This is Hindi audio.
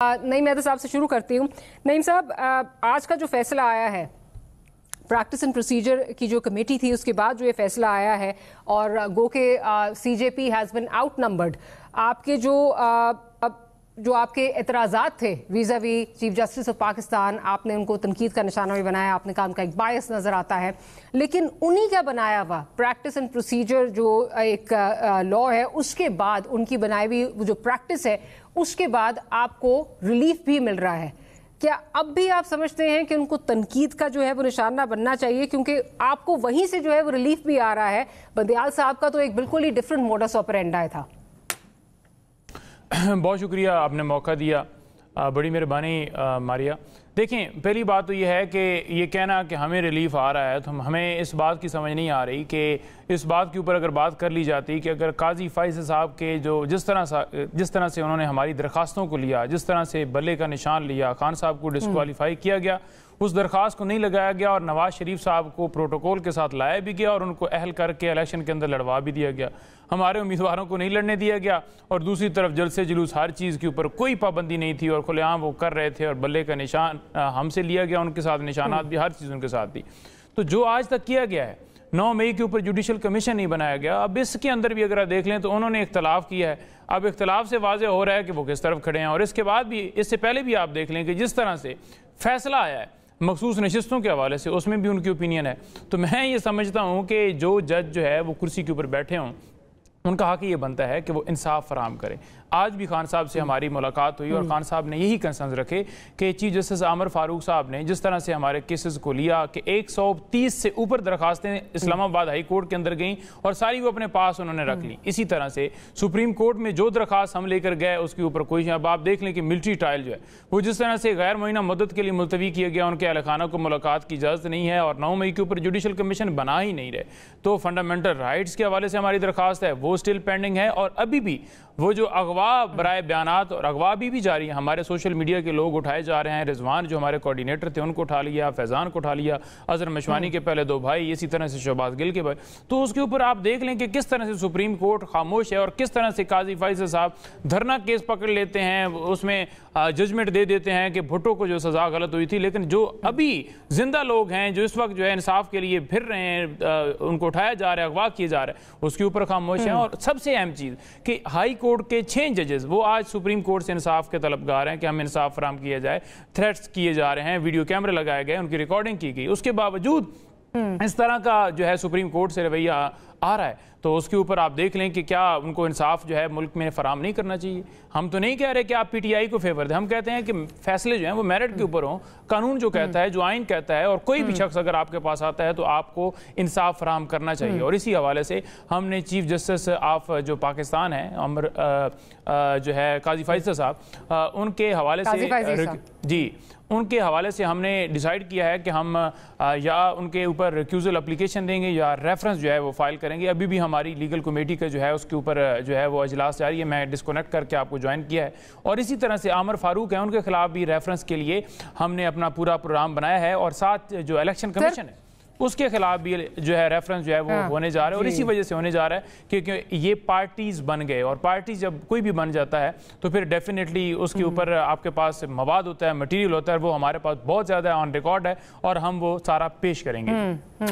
नईम मेहता साहब से शुरू करती हूँ। नईम साहब, आज का जो फैसला आया है प्रैक्टिस एंड प्रोसीजर की जो कमेटी थी उसके बाद जो ये फैसला आया है और गो के CJP has been outnumbered, आपके जो आपके एतराज़ात थे vis-a-vis chief justice of Pakistan, आपने उनको तनकीद का निशाना भी बनाया, आपने कहा उनका एक बायस नज़र आता है, लेकिन उन्हीं का बनाया हुआ प्रैक्टिस एंड प्रोसीजर जो एक लॉ है उसके बाद उनकी बनाई हुई जो प्रैक्टिस है उसके बाद आपको रिलीफ भी मिल रहा है। क्या अब भी आप समझते हैं कि उनको तनकीद का जो है वो निशाना बनना चाहिए, क्योंकि आपको वहीं से जो है वो रिलीफ भी आ रहा है? बंदियाल साहब का तो एक बिल्कुल ही डिफरेंट मोडस ऑपरेंडी था। बहुत शुक्रिया, आपने मौका दिया, बड़ी मेहरबानी मारिया। देखें, पहली बात तो ये है कि ये कहना कि हमें रिलीफ आ रहा है तो हमें इस बात की समझ नहीं आ रही कि इस बात के ऊपर अगर बात कर ली जाती कि अगर काजी फैज़ साहब के जो जिस तरह से उन्होंने हमारी दरख्वास्तों को लिया, जिस तरह से बल्ले का निशान लिया, खान साहब को डिस्क्वालीफाई किया गया, उस दरख्वास्त को नहीं लगाया गया और नवाज शरीफ साहब को प्रोटोकॉल के साथ लाया भी गया और उनको अहल करके इलेक्शन के अंदर लड़वा भी दिया गया। हमारे उम्मीदवारों को नहीं लड़ने दिया गया और दूसरी तरफ जलसे जुलूस हर चीज़ के ऊपर कोई पाबंदी नहीं थी और खुलेआम वो कर रहे थे और बल्ले का निशान हमसे लिया गया, उनके साथ निशानात भी, हर चीज़ उनके साथ थी। तो जो आज तक किया गया है, 9 मई के ऊपर जुडिशल कमीशन नहीं बनाया गया। अब इसके अंदर भी अगर देख लें तो उन्होंने इख्तलाफ किया है। अब इख्तलाफ से वाज़ेह हो रहा है कि वो किस तरफ खड़े हैं। और इसके बाद भी, इससे पहले भी आप देख लें कि जिस तरह से फैसला आया है मखसूस नशिस्तों के हवाले से, उसमें भी उनकी ओपिनियन है। तो मैं ये समझता हूँ कि जो जज जो है वो कुर्सी के ऊपर बैठे हों, उनका हक ये बनता है कि वो इंसाफ फराहम करें। आज भी खान साहब से हमारी मुलाकात हुई और खान साहब ने यही कंसर्न रखे कि चीफ जस्टिस आमर फारूक साहब ने जिस तरह से हमारे केसेस को लिया कि 130 से ऊपर दरखास्तें इस्लामाबाद हाई कोर्ट के अंदर गईं और सारी वो अपने पास उन्होंने रख ली। इसी तरह से सुप्रीम कोर्ट में जो दरखास्त हम लेकर गए उसके ऊपर कोई, अब आप देख लें कि मिलिट्री ट्रायल जो है वो जिस तरह से गैर मुआयना मदद के लिए मुलतवी किया गया, उनके अहल खाना को मुलाकात की इजाज़त नहीं है और 9 मई के ऊपर जुडिशल कमीशन बना ही नहीं रहे। तो फंडामेंटल राइट्स के हवाले से हमारी दरखास्त है वो स्टिल पेंडिंग है और अभी भी वो जो अगवा बराए बयानात और अगवा भी जारी है। हमारे सोशल मीडिया के लोग उठाए जा रहे हैं। रिजवान जो हमारे कोऑर्डिनेटर थे उनको उठा लिया, फैज़ान को उठा लिया, अजहर मशवानी के पहले 2 भाई, इसी तरह से शहबाज गिल के भाई। तो उसके ऊपर आप देख लें कि किस तरह से सुप्रीम कोर्ट खामोश है और किस तरह से काजी फैज़ साहब धरना केस पकड़ लेते हैं, उसमें जजमेंट दे देते हैं कि भुट्टो को जो सज़ा गलत हुई थी, लेकिन जो अभी जिंदा लोग हैं जो इस वक्त जो है इंसाफ के लिए फिर रहे हैं, उनको उठाया जा रहा है, अगवा किए जा रहे हैं, उसके ऊपर खामोश हैं। और सबसे अहम चीज़ कि हाई कोर्ट के 6 जजेस वो आज सुप्रीम कोर्ट से इंसाफ के तलबगार हैं कि हम इंसाफ फराहम किया जाए। थ्रेट्स किए जा रहे हैं, वीडियो कैमरे लगाए गए, उनकी रिकॉर्डिंग की गई, उसके बावजूद इस तरह का जो है सुप्रीम कोर्ट से रवैया आ रहा है। तो उसके ऊपर आप देख लें कि क्या उनको इंसाफ जो है मुल्क में फराहम नहीं करना चाहिए। हम तो नहीं कह रहे कि आप पीटीआई को फेवर दें, हम कहते हैं कि फैसले जो हैं वो मेरिट के ऊपर हों, कानून जो कहता है, जो आइन कहता है, और कोई भी शख्स अगर आपके पास आता है तो आपको इंसाफ फराहम करना चाहिए। और इसी हवाले से हमने चीफ जस्टिस ऑफ जो पाकिस्तान है अमर जो है काजी फैज़ साहब, उनके हवाले से उनके हवाले से हमने डिसाइड किया है कि हम या उनके ऊपर रिक्यूजल एप्लीकेशन देंगे या रेफरेंस जो है वो फाइल करेंगे। अभी भी हमारी लीगल कमेटी का जो है उसके ऊपर जो है वो इजलास जारी है, मैं डिस्कनेक्ट करके आपको ज्वाइन किया है। और इसी तरह से आमर फारूक है, उनके खिलाफ भी रेफरेंस के लिए हमने अपना पूरा प्रोग्राम बनाया है और साथ जो इलेक्शन कमीशन है उसके खिलाफ भी जो है रेफरेंस जो है वो होने जा रहा है। और इसी वजह से होने जा रहा है क्योंकि ये पार्टीज बन गए और पार्टी जब कोई भी बन जाता है तो फिर डेफिनेटली उसके ऊपर आपके पास मवाद होता है, मटेरियल होता है, वो हमारे पास बहुत ज़्यादा ऑन रिकॉर्ड है और हम वो सारा पेश करेंगे।